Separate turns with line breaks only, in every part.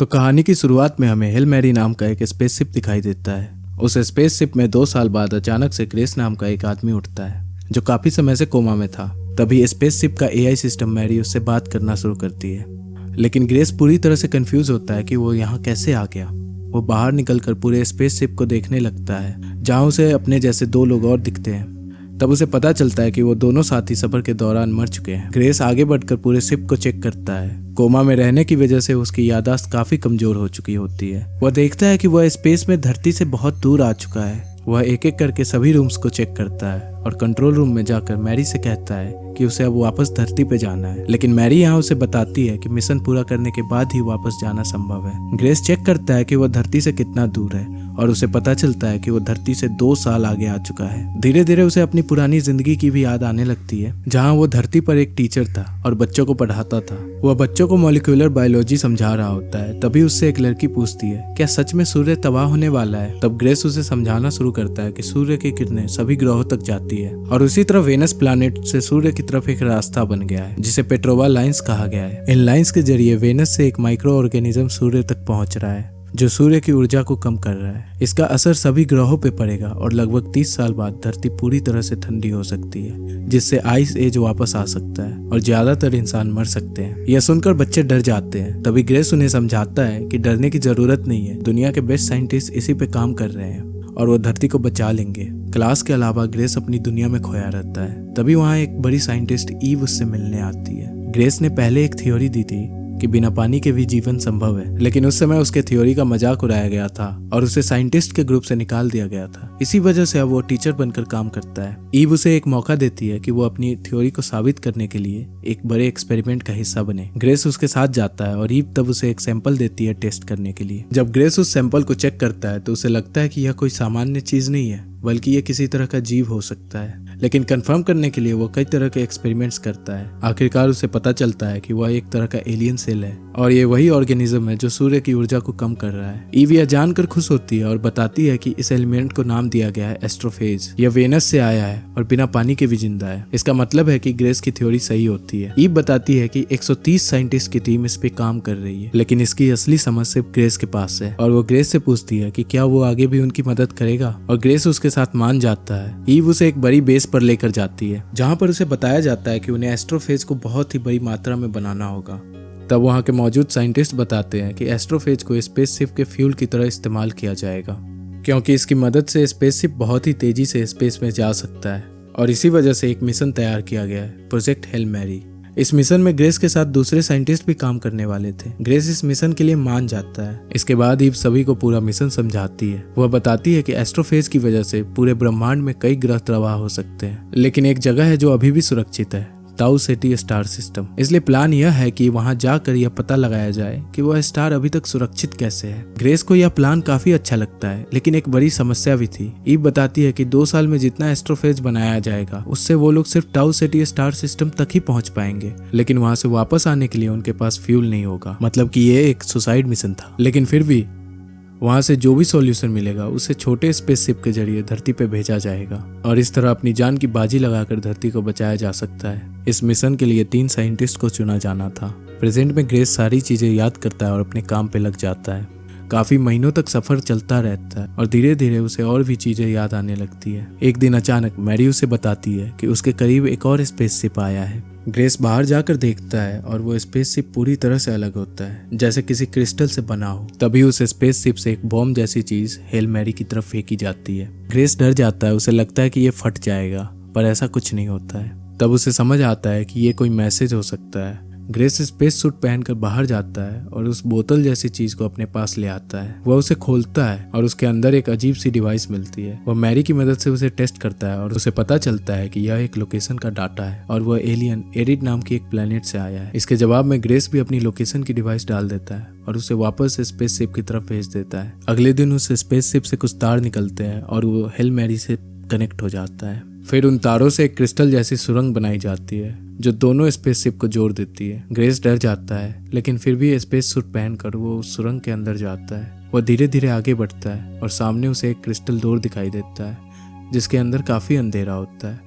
तो कहानी की शुरुआत में हमें हेल मैरी नाम का एक स्पेसशिप दिखाई देता है। उस स्पेसशिप में 2 साल बाद अचानक से ग्रेस नाम का एक आदमी उठता है जो काफी समय से कोमा में था। तभी स्पेसशिप का एआई सिस्टम मैरी उससे बात करना शुरू करती है, लेकिन ग्रेस पूरी तरह से कंफ्यूज होता है कि वो यहाँ कैसे आ गया। वो बाहर निकलकर पूरे स्पेसशिप को देखने लगता है जहाँ उसे अपने जैसे 2 लोग और दिखते हैं। तब उसे पता चलता है कि वो दोनों साथी सफर के दौरान मर चुके हैं। ग्रेस आगे बढ़कर पूरे शिप को चेक करता है। कोमा में रहने की वजह से उसकी याददाश्त काफी कमजोर हो चुकी होती है। वह देखता है कि वह स्पेस में धरती से बहुत दूर आ चुका है। वह एक एक करके सभी रूम्स को चेक करता है और कंट्रोल रूम में जाकर मैरी से कहता है कि उसे अब वापस धरती पे जाना है, लेकिन मैरी यहाँ उसे बताती है कि मिशन पूरा करने के बाद ही वापस जाना संभव है। ग्रेस चेक करता है कि वह धरती से कितना दूर है और उसे पता चलता है कि वो धरती से 2 साल आगे आ चुका है। धीरे धीरे उसे अपनी पुरानी जिंदगी की भी याद आने लगती है, जहाँ वो धरती पर एक टीचर था और बच्चों को पढ़ाता था। वह बच्चों को मॉलिक्यूलर बायोलॉजी समझा रहा होता है। तभी उससे एक लड़की पूछती है, क्या सच में सूर्य तबाह होने वाला है? तब ग्रेस उसे समझाना शुरू करता है कि सूर्य की किरणें सभी ग्रहों तक जाती है और उसी तरह वेनस प्लैनेट से सूर्य की तरफ एक रास्ता बन गया है जिसे पेट्रोवा लाइंस कहा गया है। इन लाइंस के जरिए वेनस से एक माइक्रो ऑर्गेनिज्म सूर्य तक पहुंच रहा है जो सूर्य की ऊर्जा को कम कर रहा है। इसका असर सभी ग्रहों पे पड़ेगा और लगभग 30 साल बाद धरती पूरी तरह से ठंडी हो सकती है, जिससे आइस एज वापस आ सकता है और ज्यादातर इंसान मर सकते हैं। यह सुनकर बच्चे डर जाते हैं। तभी ग्रेस उन्हें समझाता है कि डरने की जरूरत नहीं है, दुनिया के बेस्ट साइंटिस्ट इसी पे काम कर रहे हैं और वो धरती को बचा लेंगे। क्लास के अलावा ग्रेस अपनी दुनिया में खोया रहता है। तभी वहाँ एक बड़ी साइंटिस्ट ईव उससे मिलने आती है। ग्रेस ने पहले एक थ्योरी दी थी कि बिना पानी के भी जीवन संभव है, लेकिन उस समय उसके थ्योरी का मजाक उड़ाया गया था और उसे साइंटिस्ट के ग्रुप से निकाल दिया गया था। इसी वजह से अब वो टीचर बनकर काम करता है। ईव उसे एक मौका देती है कि वो अपनी थ्योरी को साबित करने के लिए एक बड़े एक्सपेरिमेंट का हिस्सा बने। ग्रेस उसके साथ जाता है और ईव तब उसे एक सैंपल देती है टेस्ट करने के लिए। जब ग्रेस उस सैंपल को चेक करता है तो उसे लगता है कि यह कोई सामान्य चीज नहीं है, बल्कि ये किसी तरह का जीव हो सकता है। लेकिन कंफर्म करने के लिए वो कई तरह के एक्सपेरिमेंट्स करता है। आखिरकार उसे पता चलता है कि वह एक तरह का एलियन सेल है और ये वही ऑर्गेनिज्म है जो सूर्य की ऊर्जा को कम कर रहा है। ईव यह जानकर खुश होती है और बताती है कि इस एलिमेंट को नाम दिया गया है एस्ट्रोफेज। यह वेनस से आया है और बिना पानी के भी जिंदा है। इसका मतलब है कि ग्रेस की थ्योरी सही होती है। ईव बताती है कि 130 साइंटिस्ट की टीम इस पे काम कर रही है, लेकिन इसकी असली समझ सिर्फ ग्रेस के पास है और वो ग्रेस से पूछती है कि क्या वो आगे भी उनकी मदद करेगा, और ग्रेस उसके साथ मान जाता है। ईव उसे एक बड़ी बेस पर लेकर जाती है जहाँ पर उसे बताया जाता है कि उन्हें एस्ट्रोफेज को बहुत ही बड़ी मात्रा में बनाना होगा। तब वहाँ के मौजूद साइंटिस्ट बताते हैं कि एस्ट्रोफेज को स्पेसशिप के फ्यूल की तरह इस्तेमाल किया जाएगा, क्योंकि इसकी मदद से स्पेसशिप बहुत ही तेजी से स्पेस में जा सकता है और इसी वजह से एक मिशन तैयार किया गया है, प्रोजेक्ट हेल मैरी। इस मिशन में ग्रेस के साथ दूसरे साइंटिस्ट भी काम करने वाले थे। ग्रेस इस मिशन के लिए मान जाता है। इसके बाद ईव सभी को पूरा मिशन समझाती है। वह बताती है कि एस्ट्रोफेज की वजह से पूरे ब्रह्मांड में कई ग्रह तबाह हो सकते हैं, लेकिन एक जगह है जो अभी भी सुरक्षित है, ताऊ सेटी स्टार सिस्टम। इसलिए प्लान यह है कि वहां जाकर यह पता लगाया जाए कि वह स्टार अभी तक सुरक्षित कैसे है। ग्रेस को यह प्लान काफी अच्छा लगता है, लेकिन एक बड़ी समस्या भी थी। ईव बताती है कि 2 साल में जितना एस्ट्रोफेज बनाया जाएगा उससे वो लोग सिर्फ ताऊ सेटी स्टार सिस्टम तक ही पहुंच पाएंगे, लेकिन वहां से वापस आने के लिए उनके पास फ्यूल नहीं होगा। मतलब कि ये एक सुसाइड मिशन था, लेकिन फिर भी वहां से जो भी सॉल्यूशन मिलेगा उसे छोटे स्पेसशिप के जरिए धरती पे भेजा जाएगा और इस तरह अपनी जान की बाजी लगाकर धरती को बचाया जा सकता है। इस मिशन के लिए 3 साइंटिस्ट को चुना जाना था। प्रेजेंट में ग्रेस सारी चीजें याद करता है और अपने काम पे लग जाता है। काफी महीनों तक सफर चलता रहता है और धीरे धीरे उसे और भी चीजें याद आने लगती है। एक दिन अचानक मैरी उसे बताती है कि उसके करीब एक और स्पेसशिप आया है। ग्रेस बाहर जाकर देखता है और वो स्पेसशिप पूरी तरह से अलग होता है, जैसे किसी क्रिस्टल से बना हो। तभी उस स्पेसशिप से एक बॉम्ब जैसी चीज हेल मैरी की तरफ फेंकी जाती है। ग्रेस डर जाता है। उसे लगता है कि ये फट जाएगा, पर ऐसा कुछ नहीं होता है। तब उसे समझ आता है कि ये कोई मैसेज हो सकता है। ग्रेस स्पेस सूट पहनकर बाहर जाता है और उस बोतल जैसी चीज को अपने पास ले आता है। वह उसे खोलता है और उसके अंदर एक अजीब सी डिवाइस मिलती है। वह मैरी की मदद से उसे टेस्ट करता है और उसे पता चलता है कि यह एक लोकेशन का डाटा है और वह एलियन एरिड नाम की एक प्लेनेट से आया है। इसके जवाब में ग्रेस भी अपनी लोकेशन की डिवाइस डाल देता है और उसे वापस स्पेसशिप की तरफ भेज देता है। अगले दिन उस स्पेसशिप से कुछ तार निकलते हैं और वो हेल मैरी से कनेक्ट हो जाता है। फिर उन तारों से एक क्रिस्टल जैसी सुरंग बनाई जाती है जो दोनों स्पेसशिप को जोड़ देती है। ग्रेस डर जाता है, लेकिन फिर भी स्पेस सूट पहनकर वो उस सुरंग के अंदर जाता है। वह धीरे धीरे आगे बढ़ता है और सामने उसे एक क्रिस्टल डोर दिखाई देता है जिसके अंदर काफी अंधेरा होता है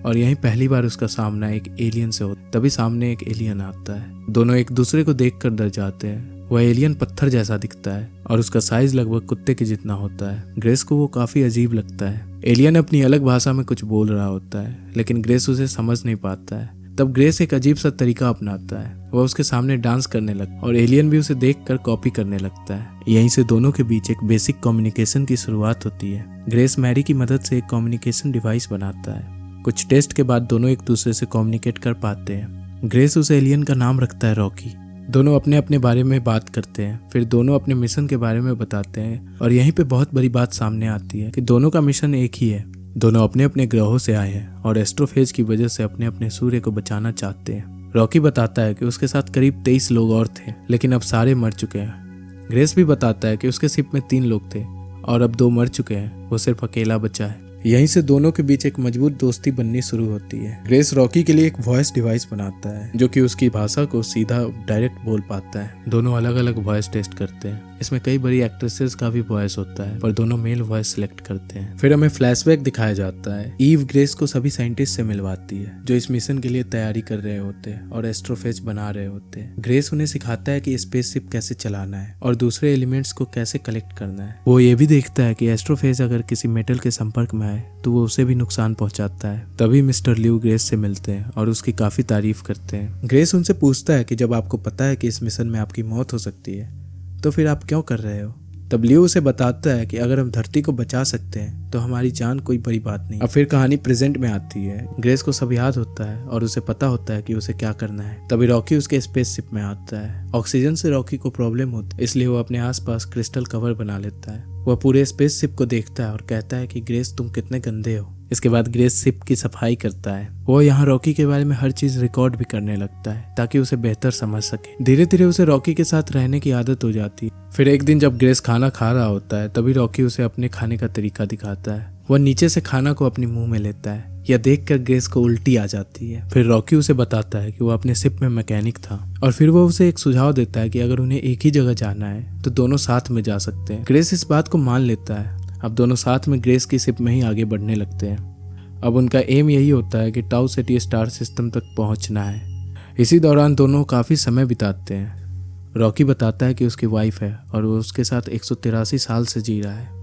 और यहीं पहली बार उसका सामना एक एलियन से होता है। तभी सामने एक एलियन आता है। दोनों एक दूसरे को देखकर डर जाते हैं। वह एलियन पत्थर जैसा दिखता है और उसका साइज लगभग कुत्ते के जितना होता है। ग्रेस को वो काफी अजीब लगता है। एलियन अपनी अलग भाषा में कुछ बोल रहा होता है, लेकिन ग्रेस उसे समझ नहीं पाता है। तब ग्रेस एक अजीब सा तरीका अपनाता है। वह उसके सामने डांस करने लगता है और एलियन भी उसे देखकर कॉपी करने लगता है। यहीं से दोनों के बीच एक बेसिक कम्युनिकेशन की शुरुआत होती है। ग्रेस मैरी की मदद से एक कम्युनिकेशन डिवाइस बनाता है। कुछ टेस्ट के बाद दोनों एक दूसरे से कम्युनिकेट कर पाते हैं। ग्रेस उस एलियन का नाम रखता है रॉकी। दोनों अपने अपने बारे में बात करते हैं, फिर दोनों अपने मिशन के बारे में बताते हैं और यहीं पे बहुत बड़ी बात सामने आती है कि दोनों का मिशन एक ही है। दोनों अपने अपने ग्रहों से आए हैं और एस्ट्रोफेज की वजह से अपने अपने सूर्य को बचाना चाहते हैं। रॉकी बताता है कि उसके साथ करीब 23 लोग और थे, लेकिन अब सारे मर चुके हैं। ग्रेस भी बताता है कि उसके शिप में 3 लोग थे और अब 2 मर चुके हैं, वो सिर्फ अकेला बचा है। यहीं से दोनों के बीच एक मजबूत दोस्ती बननी शुरू होती है। ग्रेस रॉकी के लिए एक वॉइस डिवाइस बनाता है जो कि उसकी भाषा को सीधा डायरेक्ट बोल पाता है। दोनों अलग अलग वॉइस टेस्ट करते हैं। इसमें कई बड़ी एक्ट्रेसेस का भी वॉइस होता है, पर दोनों मेल वॉइस सिलेक्ट करते हैं। फिर हमें फ्लैशबैक दिखाया जाता है। ईव ग्रेस को सभी साइंटिस्ट से मिलवाती है जो इस मिशन के लिए तैयारी कर रहे होते हैं और एस्ट्रोफेज बना रहे होते हैं। ग्रेस उन्हें सिखाता है कि स्पेसशिप कैसे चलाना है और दूसरे एलिमेंट्स को कैसे कलेक्ट करना है। वो ये भी देखता है कि एस्ट्रोफेज अगर किसी मेटल के संपर्क में आए तो वो उसे भी नुकसान पहुंचाता है। तभी मिस्टर लिऊ ग्रेस से मिलते हैं और उसकी काफी तारीफ करते हैं। ग्रेस उनसे पूछता है कि जब आपको पता है कि इस मिशन में आपकी मौत हो सकती है तो फिर आप क्यों कर रहे हो। तब लियो उसे बताता है कि अगर हम धरती को बचा सकते हैं तो हमारी जान कोई बड़ी बात नहीं। अब फिर कहानी प्रेजेंट में आती है। ग्रेस को सब याद होता है और उसे पता होता है कि उसे क्या करना है। तभी रॉकी उसके स्पेसशिप में आता है। ऑक्सीजन से रॉकी को प्रॉब्लम होती है, इसलिए वो अपने आसपास क्रिस्टल कवर बना लेता है। वह पूरे स्पेसशिप को देखता है और कहता है कि ग्रेस तुम कितने गंदे हो। इसके बाद ग्रेस शिप की सफाई करता है। वो यहाँ रॉकी के बारे में हर चीज रिकॉर्ड भी करने लगता है ताकि उसे बेहतर समझ सके। धीरे धीरे उसे रॉकी के साथ रहने की आदत हो जाती है। फिर एक दिन जब ग्रेस खाना खा रहा होता है तभी रॉकी उसे अपने खाने का तरीका दिखाता है। वह नीचे से खाना को अपने मुंह में लेता है। यह देखकर ग्रेस को उल्टी आ जाती है। फिर रॉकी उसे बताता है कि वो अपने शिप में मैकेनिक था और फिर वो उसे एक सुझाव देता है कि अगर उन्हें एक ही जगह जाना है तो दोनों साथ में जा सकते हैं। ग्रेस इस बात को मान लेता है। अब दोनों साथ में ग्रेस की शिप में ही आगे बढ़ने लगते हैं। अब उनका एम यही होता है कि टाउ सिटी स्टार सिस्टम तक पहुंचना है। इसी दौरान दोनों काफी समय बिताते हैं। रॉकी बताता है कि उसकी वाइफ है और वो उसके साथ 183 साल से जी रहा है।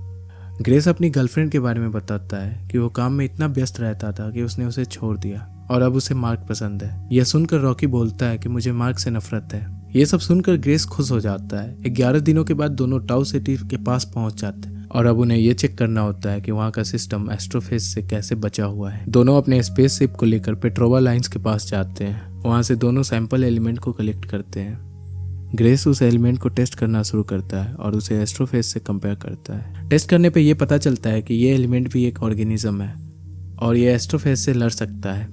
ग्रेस अपनी गर्लफ्रेंड के बारे में बताता है कि वो काम में इतना व्यस्त रहता था कि उसने उसे छोड़ दिया और अब उसे मार्क पसंद है। यह सुनकर रॉकी बोलता है कि मुझे मार्क से नफरत है। ये सब सुनकर ग्रेस खुश हो जाता है। 11 दिनों के बाद दोनों टाउ सिटी के पास पहुंच जाते हैं और अब उन्हें ये चेक करना होता है कि वहाँ का सिस्टम एस्ट्रोफेज से कैसे बचा हुआ है। दोनों अपने स्पेसशिप को लेकर पेट्रोवा लाइन्स के पास जाते हैं। वहाँ से दोनों सैंपल एलिमेंट को कलेक्ट करते हैं। ग्रेस उस एलिमेंट को टेस्ट करना शुरू करता है और उसे एस्ट्रोफेज से कंपेयर करता है। टेस्ट करने पे ये पता चलता है कि ये एलिमेंट भी एक ऑर्गेनिज्म है और ये एस्ट्रोफेज से लड़ सकता है।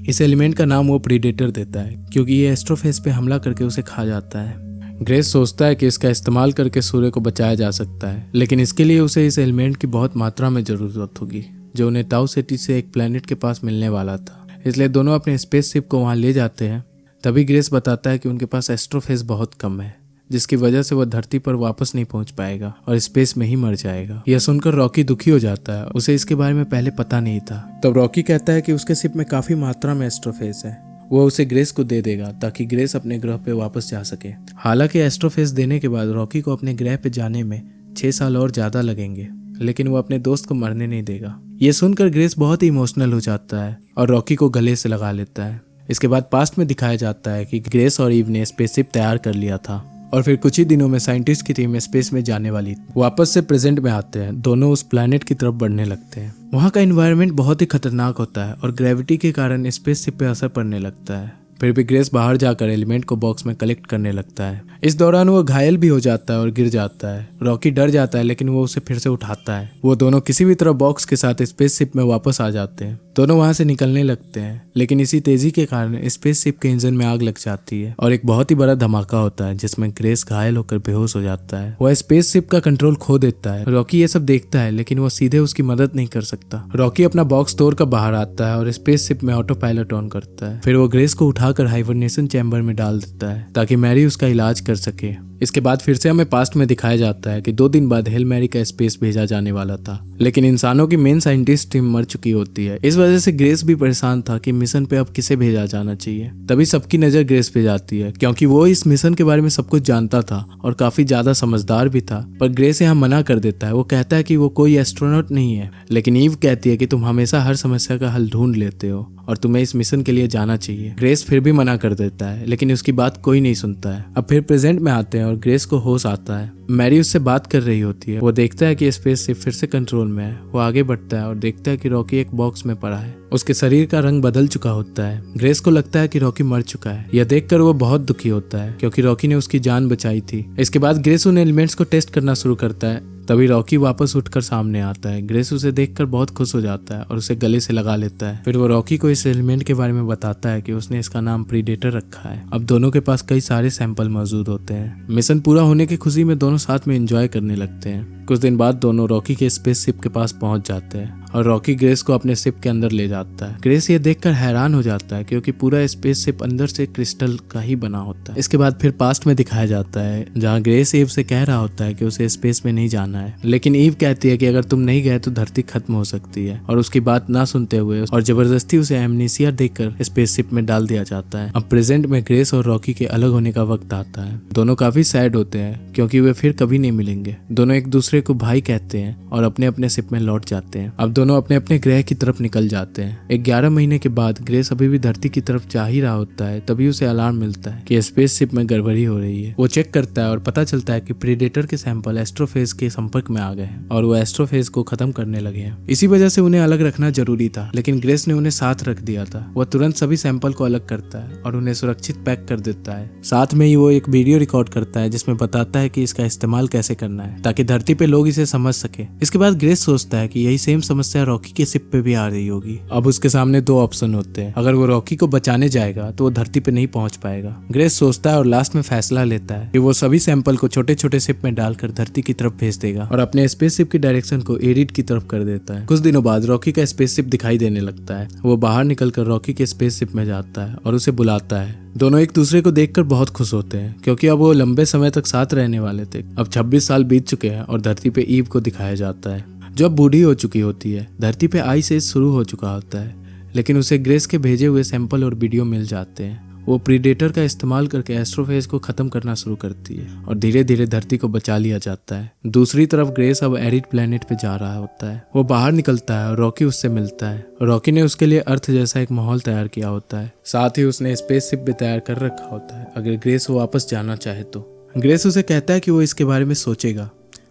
इस एलिमेंट का नाम वो प्रीडेटर देता है क्योंकि ये एस्ट्रोफेज पे हमला करके उसे खा जाता है। ग्रेस सोचता है कि इसका इस्तेमाल करके सूर्य को बचाया जा सकता है, लेकिन इसके लिए उसे इस एलिमेंट की बहुत मात्रा में जरूरत होगी जो उन्हें टाउ सिटी से एक प्लेनेट के पास मिलने वाला था। इसलिए दोनों अपने स्पेसशिप को वहां ले जाते हैं। तभी ग्रेस बताता है कि उनके पास एस्ट्रोफेज बहुत कम है, जिसकी वजह से वह धरती पर वापस नहीं पहुंच पाएगा और स्पेस में ही मर जाएगा। यह सुनकर रॉकी दुखी हो जाता है। उसे इसके बारे में पहले पता नहीं था। तब रॉकी कहता है कि उसके शिप में काफी मात्रा में एस्ट्रोफेज है। वो उसे ग्रेस को दे देगा ताकि ग्रेस अपने ग्रह पे वापस जा सके। हालांकि एस्ट्रोफेज देने के बाद रॉकी को अपने ग्रह पे जाने में 6 साल और ज्यादा लगेंगे, लेकिन वो अपने दोस्त को मरने नहीं देगा। ये सुनकर ग्रेस बहुत ही इमोशनल हो जाता है और रॉकी को गले से लगा लेता है। इसके बाद पास्ट में दिखाया जाता है कि ग्रेस और ईव ने स्पेसशिप तैयार कर लिया था और फिर कुछ ही दिनों में साइंटिस्ट की टीम स्पेस में जाने वाली वापस से प्रेजेंट में आते हैं। दोनों उस प्लैनेट की तरफ बढ़ने लगते हैं। वहाँ का एनवायरनमेंट बहुत ही खतरनाक होता है और ग्रेविटी के कारण स्पेसशिप पे असर पड़ने लगता है। फिर भी ग्रेस बाहर जाकर एलिमेंट को बॉक्स में कलेक्ट करने लगता है। इस दौरान वो घायल भी हो जाता है और गिर जाता है। रॉकी डर जाता है लेकिन वो उसे फिर से उठाता है। वो दोनों किसी भी तरह बॉक्स के साथ स्पेसशिप में वापस आ जाते हैं। दोनों वहां से निकलने लगते हैं, लेकिन इसी तेजी के कारण स्पेसशिप के इंजन में आग लग जाती है और एक बहुत ही बड़ा धमाका होता है जिसमें ग्रेस घायल होकर बेहोश हो जाता है। वह स्पेसशिप का कंट्रोल खो देता है। रॉकी ये सब देखता है लेकिन वो सीधे उसकी मदद नहीं कर सकता। रॉकी अपना बॉक्स तोड़कर बाहर आता है और स्पेसशिप में ऑटो पायलट ऑन करता है। फिर वो ग्रेस को उठाकर हाइबरनेशन चैम्बर में डाल देता है ताकि मैरी उसका इलाज कर सके। इसके बाद फिर से हमें पास्ट में दिखाया जाता है कि 2 दिन बाद हेल मैरी का स्पेस भेजा जाने वाला था, लेकिन इंसानों की मेन साइंटिस्ट टीम मर चुकी होती है। इस वजह से ग्रेस भी परेशान था कि मिशन पे अब किसे भेजा जाना चाहिए। तभी सबकी नजर ग्रेस पे जाती है, क्योंकि वो इस मिशन के बारे में सब कुछ जानता था और काफी ज्यादा समझदार भी था। पर ग्रेस यहाँ मना कर देता है। वो कहता है कि वो कोई एस्ट्रोनॉट नहीं है, लेकिन ईव कहती है कि तुम हमेशा हर समस्या का हल ढूंढ लेते हो और तुम्हें इस मिशन के लिए जाना चाहिए। ग्रेस फिर भी मना कर देता है, लेकिन उसकी बात कोई नहीं सुनता है। अब फिर प्रेजेंट में आते हैं और ग्रेस को होश आता है। मैरी उससे बात कर रही होती है। वो देखता है कि स्पेस शिप फिर से कंट्रोल में है। वो आगे बढ़ता है और देखता है कि रॉकी एक बॉक्स में पड़ा है। उसके शरीर का रंग बदल चुका होता है। ग्रेस को लगता है कि रॉकी मर चुका है। यह देखकर वो बहुत दुखी होता है, क्योंकि रॉकी ने उसकी जान बचाई थी। इसके बाद ग्रेस उन एलिमेंट्स को टेस्ट करना शुरू करता है। तभी रॉकी वापस उठकर सामने आता है। ग्रेस उसे देखकर बहुत खुश हो जाता है और उसे गले से लगा लेता है। फिर वो रॉकी को इस एलिमेंट के बारे में बताता है कि उसने इसका नाम प्रीडेटर रखा है। अब दोनों के पास कई सारे सैंपल मौजूद होते हैं। मिशन पूरा होने की खुशी में दोनों साथ में एंजॉय करने लगते हैं। कुछ दिन बाद दोनों रॉकी के स्पेस शिप के पास पहुंच जाते हैं और रॉकी ग्रेस को अपने शिप के अंदर ले जाता है। ग्रेस ये देखकर हैरान हो जाता है, क्योंकि पूरा स्पेस शिप अंदर से क्रिस्टल का ही बना होता है। इसके बाद फिर पास्ट में दिखाया जाता है, जहाँ ग्रेस ईव से कह रहा होता है कि उसे स्पेस में नहीं जाना है, लेकिन ईव कहती है कि अगर तुम नहीं गए तो धरती खत्म हो सकती है, और उसकी बात ना सुनते हुए और जबरदस्ती उसे एमनीसिया देकर स्पेस शिप में डाल दिया जाता है। अब प्रेजेंट में ग्रेस और रॉकी के अलग होने का वक्त आता है। दोनों काफी सैड होते हैं, क्योंकि वे फिर कभी नहीं मिलेंगे। दोनों एक दूसरे को भाई कहते हैं और अपने अपने शिप में लौट जाते हैं। अब दोनों अपने अपने ग्रह की तरफ निकल जाते हैं। 11 महीने के बाद ग्रेस अभी भी धरती की तरफ जा ही रहा होता है, तभी उसे अलार्म मिलता है कि स्पेस शिप में गड़बड़ी हो रही है। वो चेक करता है और पता चलता है कि प्रीडेटर के सैंपल एस्ट्रोफेज के संपर्क में आ गए हैं और वो एस्ट्रोफेज को खत्म करने लगे हैं। इसी वजह से उन्हें अलग रखना जरूरी था, लेकिन ग्रेस ने उन्हें साथ रख दिया था। वह तुरंत सभी सैंपल को अलग करता है और उन्हें सुरक्षित पैक कर देता है। साथ में ही वो एक वीडियो रिकॉर्ड करता है जिसमें बताता है कि इसका इस्तेमाल कैसे करना है, ताकि धरती पे लोग इसे समझ सके। इसके बाद ग्रेस सोचता है कि यही सेम समस्या रॉकी के शिप पे भी आ रही होगी। अब उसके सामने 2 ऑप्शन होते हैं। अगर वो रॉकी को बचाने जाएगा तो वो धरती पे नहीं पहुंच पाएगा। ग्रेस सोचता है और लास्ट में फैसला लेता है कि वो सभी सैंपल को छोटे छोटे शिप में डालकर धरती की तरफ भेज देगा और अपने स्पेसशिप की डायरेक्शन को एरिड की तरफ कर देता है। कुछ दिनों बाद रॉकी का स्पेसशिप दिखाई देने लगता है। वो बाहर निकलकर रॉकी के स्पेसशिप में जाता है और उसे बुलाता है। दोनों एक दूसरे को देखकर बहुत खुश होते हैं, क्योंकि अब वो लंबे समय तक साथ रहने वाले थे। अब 26 साल बीत चुके हैं और धरती पे ईव को दिखाया जाता है, जो अब बूढ़ी हो चुकी होती है। धरती पे आइस एज शुरू हो चुका होता है, लेकिन उसे ग्रेस के भेजे हुए सैंपल और वीडियो मिल जाते हैं। वो प्रीडेटर का इस्तेमाल करके एस्ट्रोफेज को खत्म करना शुरू करती है और धीरे धीरे धरती को बचा लिया जाता है। दूसरी तरफ ग्रेस अब एरिड प्लेनेट पे जा रहा होता है। वो बाहर निकलता है और रॉकी उससे मिलता है। रॉकी ने उसके लिए अर्थ जैसा एक माहौल तैयार किया होता है। साथ ही उसने स्पेसशिप भी तैयार कर रखा होता है अगर ग्रेस वापस जाना चाहे तो। ग्रेस उसे कहता है कि वो इसके बारे में सोचेगा।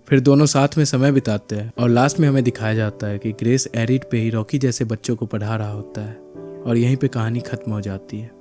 फिर दोनों साथ में समय बिताते हैं और लास्ट में हमें दिखाया जाता है कि ग्रेस एरिड पे ही रॉकी जैसे बच्चों को पढ़ा रहा होता है और यहीं पे कहानी खत्म हो जाती है।